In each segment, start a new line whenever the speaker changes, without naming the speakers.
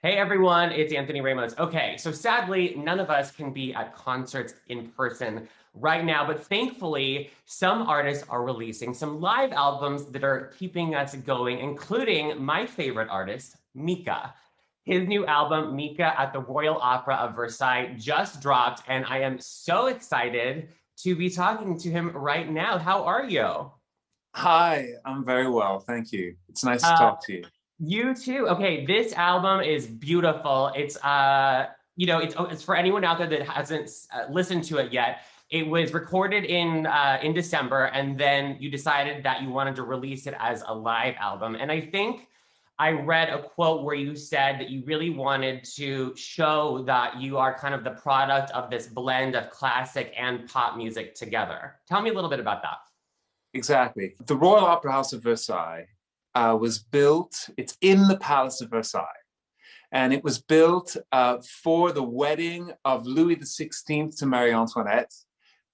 Hey everyone, it's Anthony Ramos. Okay, so sadly, none of us can be at concerts in person right now, but thankfully, some artists are releasing some live albums that are keeping us going, including my favorite artist, Mika. His new album, Mika at the Royal Opera of Versailles, just dropped, and I am so excited to be talking to him right now. How are you?
Hi, I'm very well, thank you. It's nice to
Uh,
talk to you.
You too. Okay, this album is beautiful. It's for anyone out there that hasn't listened to it yet. It was recorded in December, and then you decided that you wanted to release it as a live album. And I think I read a quote where you said that you really wanted to show that you are kind of the product of this blend of classic and pop music together. Tell me a little bit about that.
Exactly. The Royal Opera House of Versailles was built, it's in the Palace of Versailles, and it was built for the wedding of Louis XVI to Marie Antoinette.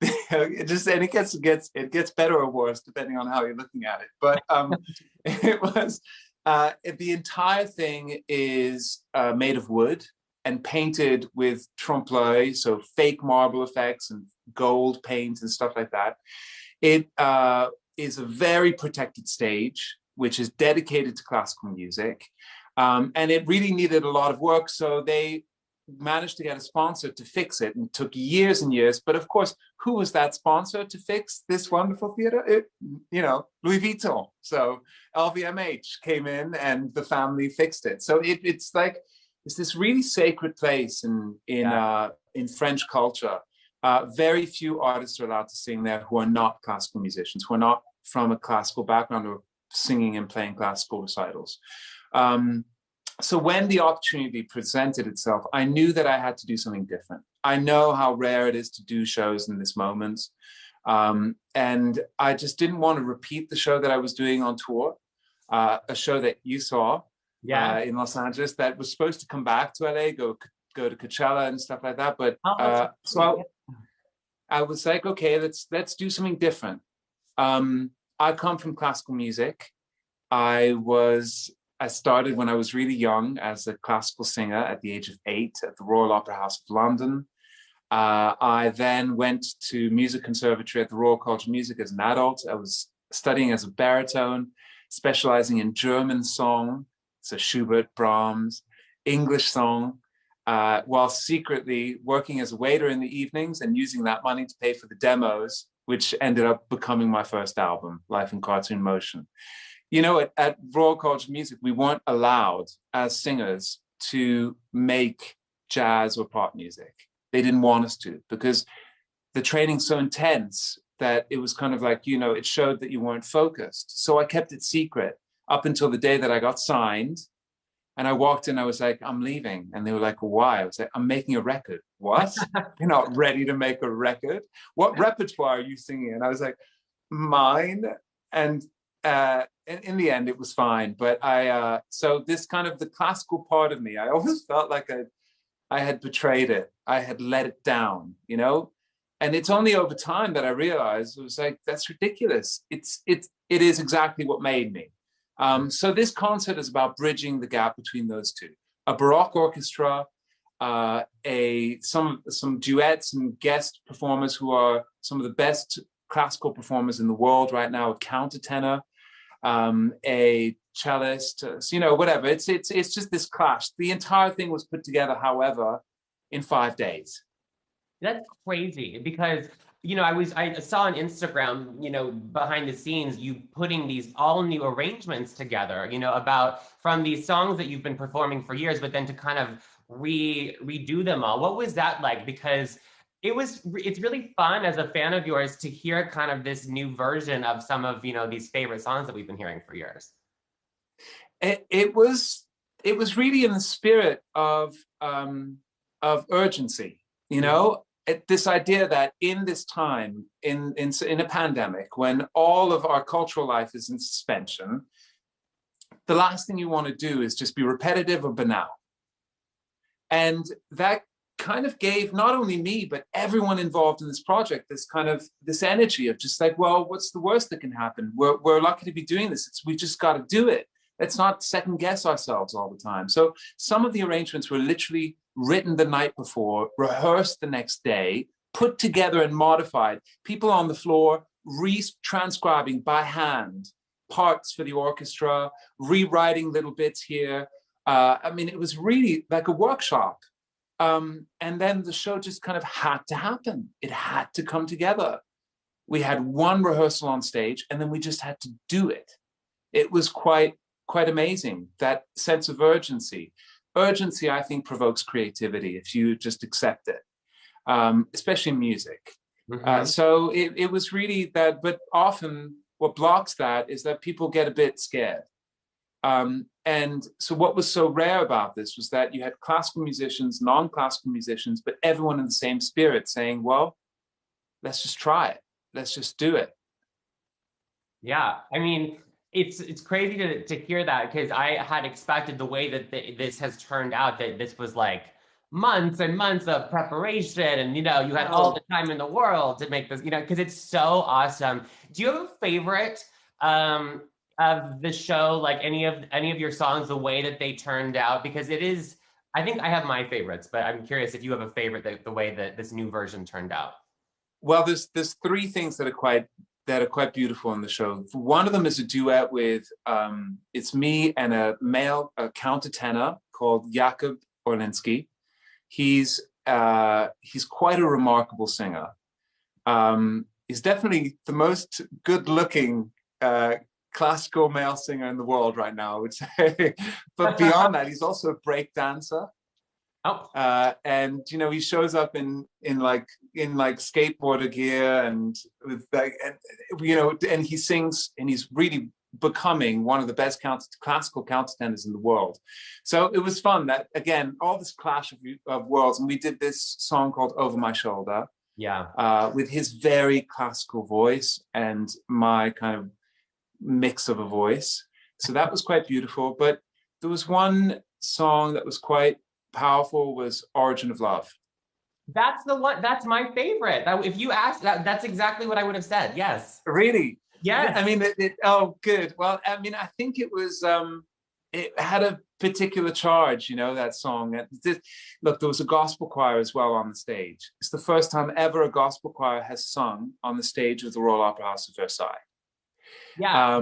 It gets better or worse depending on how you're looking at it. But it was the entire thing is made of wood and painted with trompe l'oeil, so fake marble effects and gold paint and stuff like that. It is a very protected stage, which is dedicated to classical music. And it really needed a lot of work. So they managed to get a sponsor to fix it, and it took years and years. But of course, who was that sponsor to fix this wonderful theater? Louis Vuitton. So LVMH came in and the family fixed it. So it's this really sacred place
Yeah.
in French culture. Very few artists are allowed to sing there who are not classical musicians, who are not from a classical background or singing and playing classical recitals. So when the opportunity presented itself, I knew that I had to do something different. I know how rare it is to do shows in this moment. And I just didn't want to repeat the show that I was doing on tour, a show that you saw
Yeah.
in Los Angeles that was supposed to come back to LA, go to Coachella and stuff like that. But
Oh, that's
so I was like, okay, let's do something different. I come from classical music. I started when I was really young as a classical singer at the age of 8 at the Royal Opera House of London. I then went to music conservatory at the Royal College of Music as an adult. I was studying as a baritone, specializing in German song, so Schubert, Brahms, English song, while secretly working as a waiter in the evenings and using that money to pay for the demos, which ended up becoming my first album, Life in Cartoon Motion. At Royal College of Music, we weren't allowed as singers to make jazz or pop music. They didn't want us to because the training's so intense that it was kind of like, it showed that you weren't focused. So I kept it secret up until the day that I got signed. And I walked in, I was like, I'm leaving. And they were like, why? I was like, I'm making a record. What? You're not ready to make a record? What repertoire are you singing? And I was like, mine. And in the end, it was fine. But so this kind of the classical part of me, I always felt like I had betrayed it. I had let it down, And it's only over time that I realized it was like, that's ridiculous. It is exactly what made me. So this concert is about bridging the gap between those two. A Baroque orchestra, some duets and guest performers who are some of the best classical performers in the world right now, a countertenor, a cellist, whatever. It's just this clash. The entire thing was put together, however, in 5 days.
That's crazy because I saw on Instagram, behind the scenes, you putting these all new arrangements together, about from these songs that you've been performing for years, but then to kind of redo them all. What was that like? Because it's really fun as a fan of yours to hear kind of this new version of some of, these favorite songs that we've been hearing for years.
It was really in the spirit of urgency, this idea that in this time, in a pandemic, when all of our cultural life is in suspension, the last thing you want to do is just be repetitive or banal. And that kind of gave not only me, but everyone involved in this project, this energy of just like, well, what's the worst that can happen? We're lucky to be doing this. We just got to do it. Let's not second guess ourselves all the time. So some of the arrangements were literally written the night before, rehearsed the next day, put together and modified. People on the floor re-transcribing by hand parts for the orchestra, rewriting little bits here. I mean, it was really like a workshop. And then the show just kind of had to happen. It had to come together. We had one rehearsal on stage, and then we just had to do it. It was quite amazing, that sense of urgency. Urgency, I think, provokes creativity if you just accept it, especially in music. So it was really that, but often what blocks that is that people get a bit scared. And so what was so rare about this was that you had classical musicians, non-classical musicians, but everyone in the same spirit saying, well, let's just try it. Let's just do it.
Yeah, I mean, it's crazy to hear that, because I had expected the way that this has turned out, that this was like months and months of preparation, and you know, you had all the time in the world to make this, you know, because it's so awesome. Do you have a favorite of the show, like any of your songs, the way that they turned out? Because it is, I think I have my favorites, but I'm curious if you have a favorite, the way that this new version turned out.
Well, there's three things that are quite beautiful in the show. One of them is a duet with it's me and a male countertenor called Jakub Orlinski. He's quite a remarkable singer. He's definitely the most good-looking classical male singer in the world right now, I would say. But beyond that, he's also a break dancer.
Oh.
And you know, he shows up in skateboarder gear, and with like, and, you know, and he sings, and he's really becoming one of the best classical countertenors in the world. So it was fun that, again, all this clash of worlds, and we did this song called Over My Shoulder.
Yeah.
With his very classical voice and my kind of mix of a voice. So that was quite beautiful. But there was one song that was quite powerful, was Origin of Love.
That's the one. That's my favorite. If you asked that, that's exactly what I would have said. Yes.
Really?
Yeah.
I mean, oh, good. Well, I mean, I think it was, it had a particular charge, you know, that song. Look, there was a gospel choir as well on the stage. It's the first time ever a gospel choir has sung on the stage of the Royal Opera House of Versailles.
Yeah.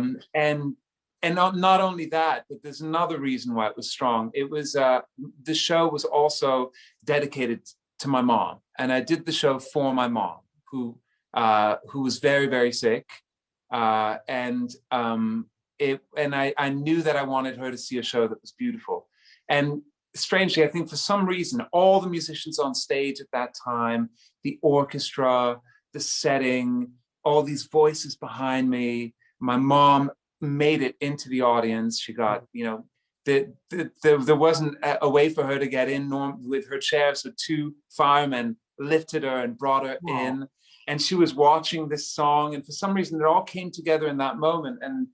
And not only that, but there's another reason why it was strong. It was the show was also dedicated to my mom, and I did the show for my mom, who was very, very sick, and I knew that I wanted her to see a show that was beautiful. And strangely, I think for some reason, all the musicians on stage at that time, the orchestra, the setting, all these voices behind me, my mom made it into the audience. She got, you know, there wasn't a way for her to get in with her chair, so two firemen lifted her and brought her in, and she was watching this song, and for some reason it all came together in that moment, and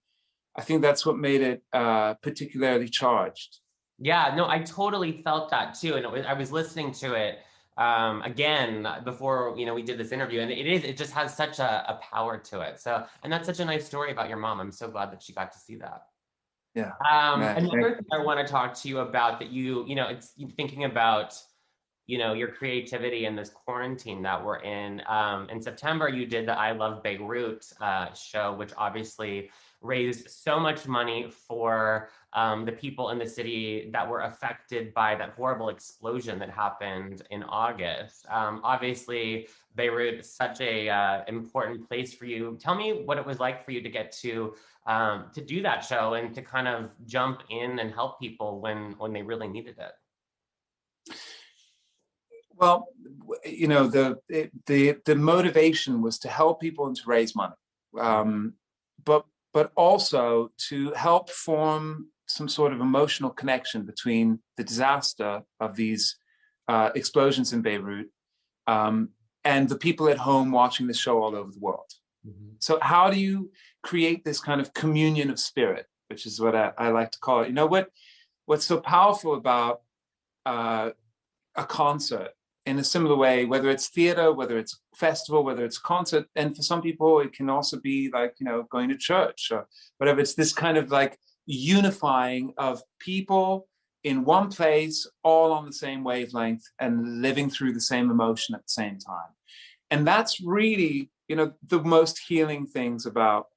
I think that's what made it particularly charged.
Yeah, no, I totally felt that too, and I was listening to it again before, you know, we did this interview, and it just has such a power to it. So, and that's such a nice story about your mom. I'm so glad that she got to see that.
Yeah.
Another thing I want to talk to you about, that you know, it's thinking about, you know, your creativity in this quarantine that we're in. In September, you did the I Love Beirut show, which obviously raised so much money for the people in the city that were affected by that horrible explosion that happened in August. Obviously, Beirut is such a important place for you. Tell me what it was like for you to get to do that show and to kind of jump in and help people when they really needed it.
Well, you know, the motivation was to help people and to raise money, but also to help form some sort of emotional connection between the disaster of these explosions in Beirut and the people at home watching the show all over the world. Mm-hmm. So how do you create this kind of communion of spirit, which is what I like to call it? You know, what's so powerful about a concert, in a similar way, whether it's theater, whether it's festival, whether it's concert, and for some people it can also be like, you know, going to church or whatever. It's this kind of like unifying of people in one place, all on the same wavelength and living through the same emotion at the same time. And that's really, the most healing thing about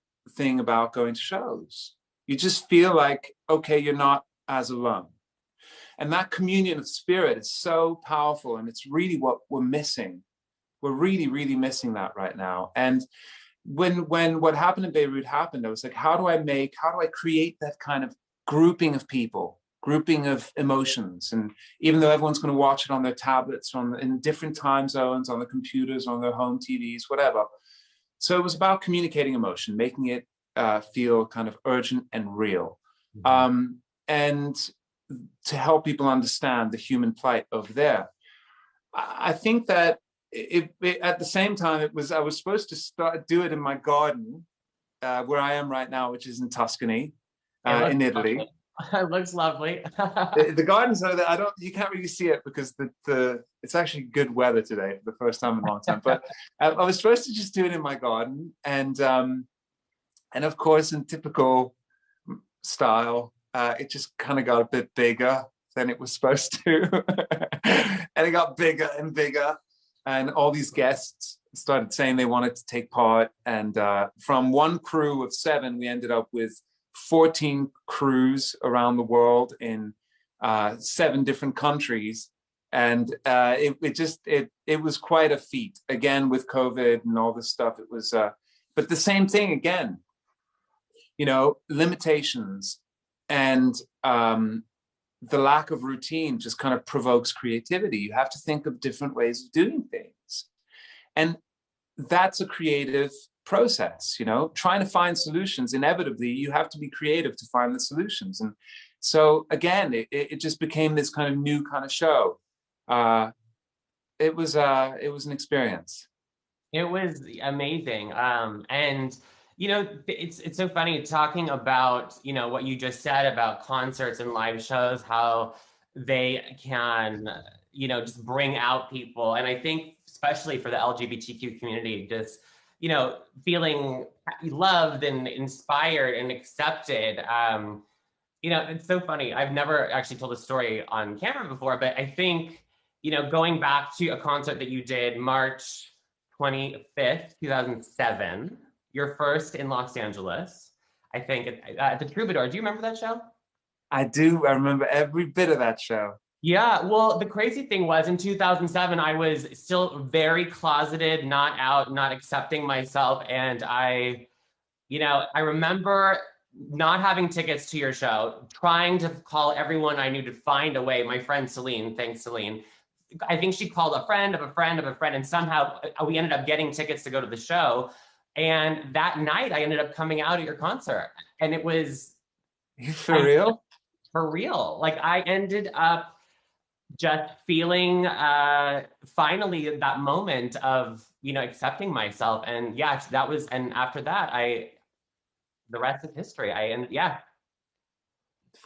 going to shows. You just feel like, okay, you're not as alone. And that communion of spirit is so powerful. And it's really what we're missing. We're really, really missing that right now. And when what happened in Beirut happened, I was like, how do I create that kind of grouping of people, grouping of emotions? And even though everyone's going to watch it on their tablets, in different time zones, on the computers, on their home TVs, whatever. So it was about communicating emotion, making it feel kind of urgent and real. And to help people understand the human plight over there. I think that at the same time, I was supposed to do it in my garden, where I am right now, which is in Tuscany, in Italy.
Lovely. It looks lovely.
The gardens are there. You can't really see it because it's actually good weather today for the first time in a long time. But I was supposed to just do it in my garden, and of course, in typical style, it just kind of got a bit bigger than it was supposed to, and it got bigger and bigger. And all these guests started saying they wanted to take part. And from one crew of 7, we ended up with 14 crews around the world in 7 different countries. And it was quite a feat. Again, with COVID and all this stuff, it was, but the same thing again, limitations and the lack of routine just kind of provokes creativity. You have to think of different ways of doing things. And that's a creative process, trying to find solutions. Inevitably, you have to be creative to find the solutions. And so again, it just became this kind of new kind of show. It was an experience.
It was amazing. And it's so funny talking about, what you just said about concerts and live shows, how they can, just bring out people. And I think especially for the LGBTQ community, just, feeling loved and inspired and accepted. It's so funny. I've never actually told a story on camera before, but I think, going back to a concert that you did March 25th, 2007, your first in Los Angeles, I think, at the Troubadour. Do you remember that show?
I do. I remember every bit of that show.
Yeah, well, the crazy thing was in 2007, I was still very closeted, not out, not accepting myself. And I remember not having tickets to your show, trying to call everyone I knew to find a way. My friend Celine, thanks Celine. I think she called a friend of a friend of a friend, and somehow we ended up getting tickets to go to the show. And that night I ended up coming out at your concert, and it was—
You for real?
For real. Like I ended up just feeling finally that moment of, accepting myself. And yeah, and after that, the rest is history. Yeah.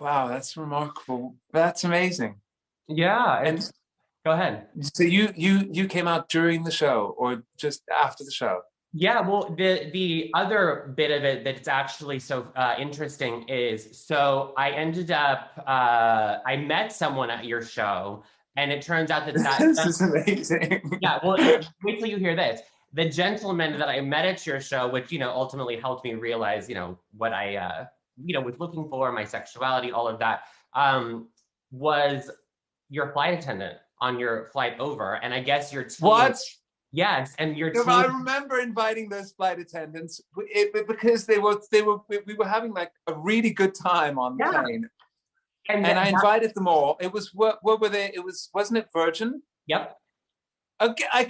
Wow, that's remarkable. That's amazing.
Yeah. And go ahead.
So you came out during the show or just after the show?
Yeah, well, the other bit of it that's actually so interesting is, so I ended up, I met someone at your show, and it turns out that
this is amazing.
Yeah, well, wait till you hear this. The gentleman that I met at your show, which, ultimately helped me realize, what I, was looking for, my sexuality, all of that, was your flight attendant on your flight over. And I guess your team—
What?
Yes, and your team—
I remember inviting those flight attendants because we were having like a really good time on the plane, and I invited them all. It was what were they? Wasn't it Virgin?
Yep.
Okay, I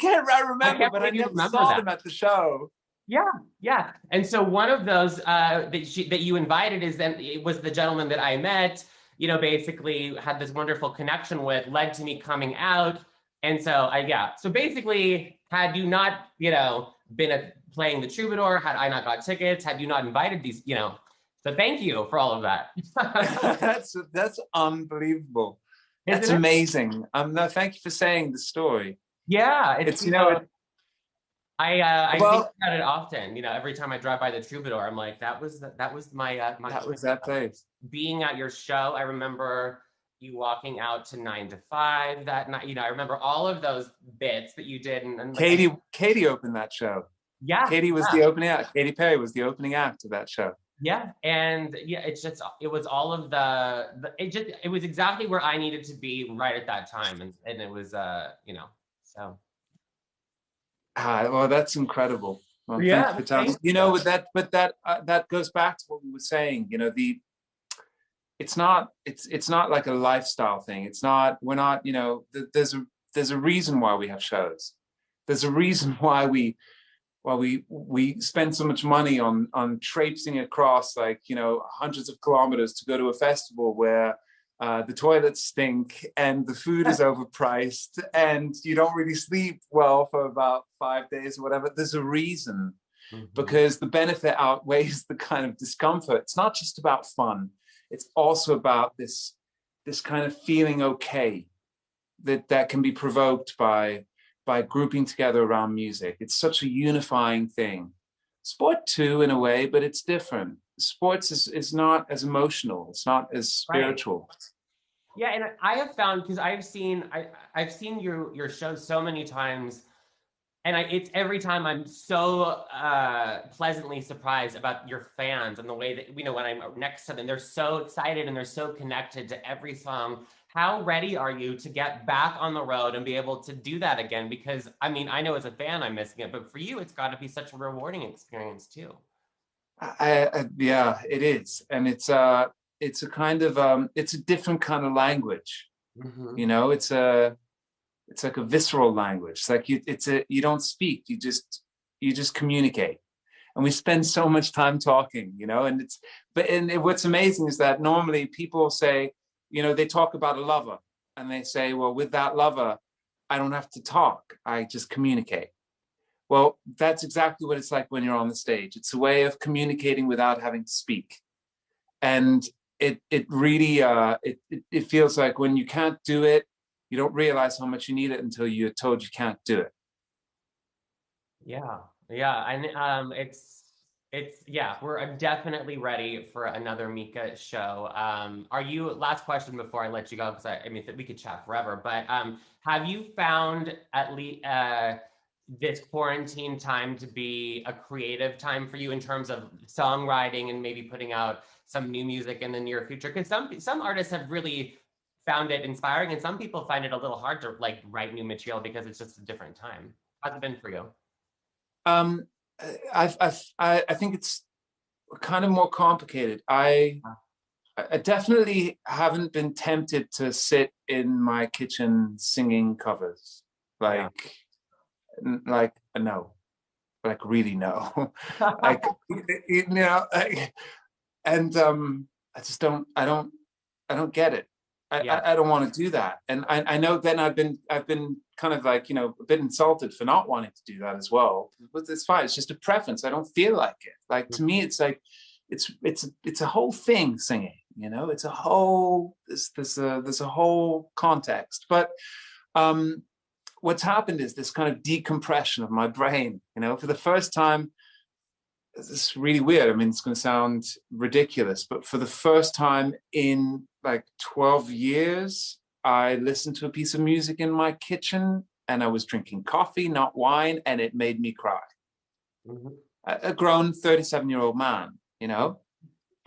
remember, but I never saw them at the show.
Yeah. And so one of those that you invited it was the gentleman that I met. Basically had this wonderful connection with, led to me coming out. And so so basically, had you not, been playing the Troubadour, had I not got tickets, had you not invited these, so thank you for all of that.
That's unbelievable. That's amazing. No, thank you for saying the story.
Yeah,
I think
about it often. Every time I drive by the Troubadour, I'm like, that was my
that was that place.
being at your show. I remember you walking out to 9 to 5 that night. You know, I remember all of those bits that you did, and like,
Katie opened that show.
yeah,
Katie was
yeah.
the opening act. Katy Perry was the opening act of that show.
Yeah, and yeah, it was all of it was exactly where I needed to be right at that time, and it was you know, so
Well, that's incredible. Well, thank you
yeah,
for telling me.
thank
You
you.
know, that goes back to what we were saying. You know, it's not like a lifestyle thing. It's not, we're not, you know, there's a reason why we have shows. There's a reason why we spend so much money on traipsing across, like, you know, hundreds of kilometers to go to a festival where the toilets stink and the food is overpriced and you don't really sleep well for about 5 days or whatever. There's a reason,
Mhm.
because the benefit outweighs the kind of discomfort. It's not just about fun. It's also about this kind of feeling okay that can be provoked by grouping together around music. It's such a unifying thing. Sport too, in a way, but it's different. Sports is not as emotional. It's not as
Right.
spiritual.
Yeah, and I have found, because I've seen your shows so many times, and it's every time I'm so pleasantly surprised about your fans and the way that, you know, when I'm next to them, they're so excited and they're so connected to every song. How ready are you to get back on the road and be able to do that again? Because I mean, I know as a fan I'm missing it, but for you, it's got to be such a rewarding experience too.
Yeah, it is, and it's a kind of it's a different kind of language.
Hmm.
You know, it's like a visceral language. It's like you don't speak, you just communicate. And we spend so much time talking, you know, and what's amazing is that normally people say, you know, they talk about a lover and they say, well, with that lover, I don't have to talk, I just communicate. Well, that's exactly what it's like when you're on the stage. It's a way of communicating without having to speak. And it really it feels like when you can't do it, you don't realize how much you need it until you're told you can't do it.
Yeah, yeah, and it's yeah, we're definitely ready for another Mika show. Are you? Last question before I let you go, because I mean we could chat forever, but have you found at least this quarantine time to be a creative time for you in terms of songwriting and maybe putting out some new music in the near future? Because some artists have really found it inspiring, and some people find it a little hard to like write new material because it's just a different time. How's it been for you?
Um, I think it's kind of more complicated. I definitely haven't been tempted to sit in my kitchen singing covers.
Yeah.
Like, like no, like really no. Like, you know, and I just I don't get it.
Yeah.
I don't want to do that. And I know then I've been kind of like, you know, a bit insulted for not wanting to do that as well. But it's fine. It's just a preference. I don't feel like it. Like, to me, it's like it's a whole thing, singing. You know, it's a whole there's a whole context. But um, what's happened is this kind of decompression of my brain. You know, for the first time, it's really weird. I mean, it's going to sound ridiculous, but for the first time in like 12 years, I listened to a piece of music in my kitchen and I was drinking coffee, not wine, and it made me cry.
Mhm.
A grown 37-year-old man, you know?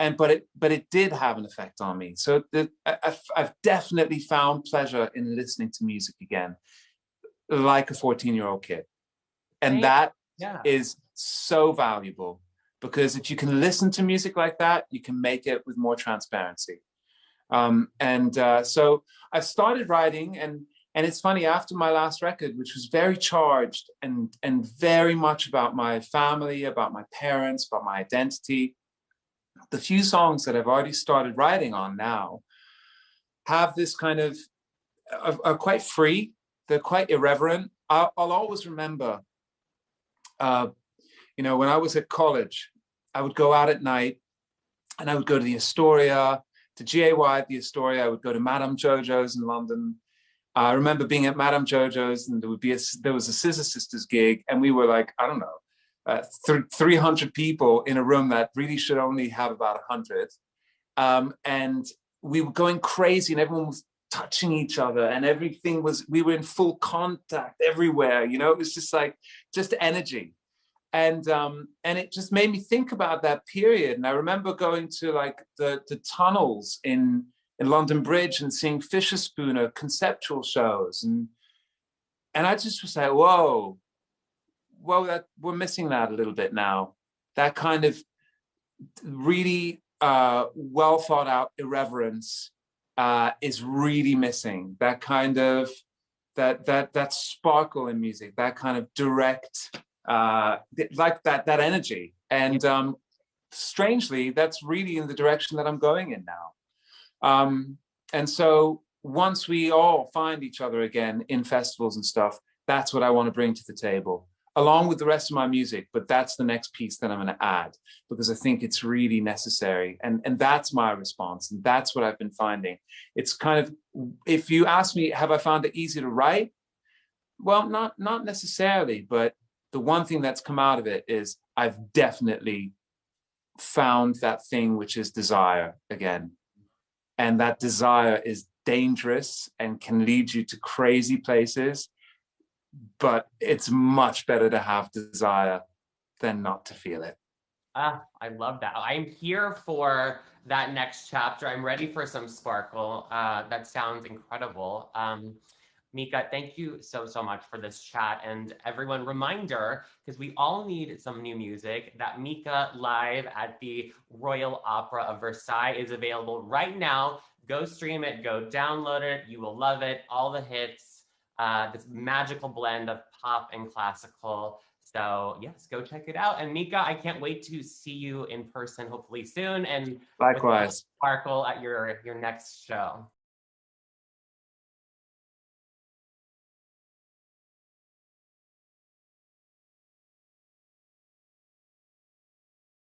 And but it did have an effect on me. So I've definitely found pleasure in listening to music again, like a 14-year-old kid. And
Same.
that
Yeah.
is so valuable, because if you can listen to music like that, you can make it with more transparency. So I've started writing, and it's funny, after my last record, which was very charged and very much about my family, about my parents, about my identity, the few songs that I've already started writing on now have this kind of are quite free. They're quite irreverent. I'll always remember, uh, you know, when I was at college, I would go out at night and I would go to the Astoria, to GAY at the Astoria. I would go to Madame Jojo's in London. I remember being at Madame Jojo's, and there was a Scissor Sisters gig, and we were like, I don't know, 300 people in a room that really should only have about 100. And we were going crazy, and everyone was touching each other, and everything was, we were in full contact everywhere. You know, it was just like, just energy. And it just made me think about that period. And I remember going to like the tunnels in London Bridge and seeing Fisher Spooner conceptual shows, and I just was like, whoa, that we're missing that a little bit now. That kind of really well thought out irreverence is really missing. That kind of that sparkle in music, that kind of direct, like that energy. And strangely, that's really in the direction that I'm going in now. And so once we all find each other again in festivals and stuff, that's what I want to bring to the table, along with the rest of my music. But that's the next piece that I'm going to add, because I think it's really necessary. And that's my response. And that's what I've been finding. It's kind of, if you ask me, have I found it easy to write? Well, not necessarily, but the one thing that's come out of it is I've definitely found that thing, which is desire again. And that desire is dangerous and can lead you to crazy places. But it's much better to have desire than not to feel it.
I love that. I'm here for that next chapter. I'm ready for some sparkle. That sounds incredible. Mika, thank you so much for this chat. And everyone, reminder, because we all need some new music, that Mika Live at the Royal Opera of Versailles is available right now. Go stream it, go download it. You will love it. All the hits, this magical blend of pop and classical. So yes, go check it out. And Mika, I can't wait to see you in person, hopefully soon. And
likewise,
sparkle at your next show.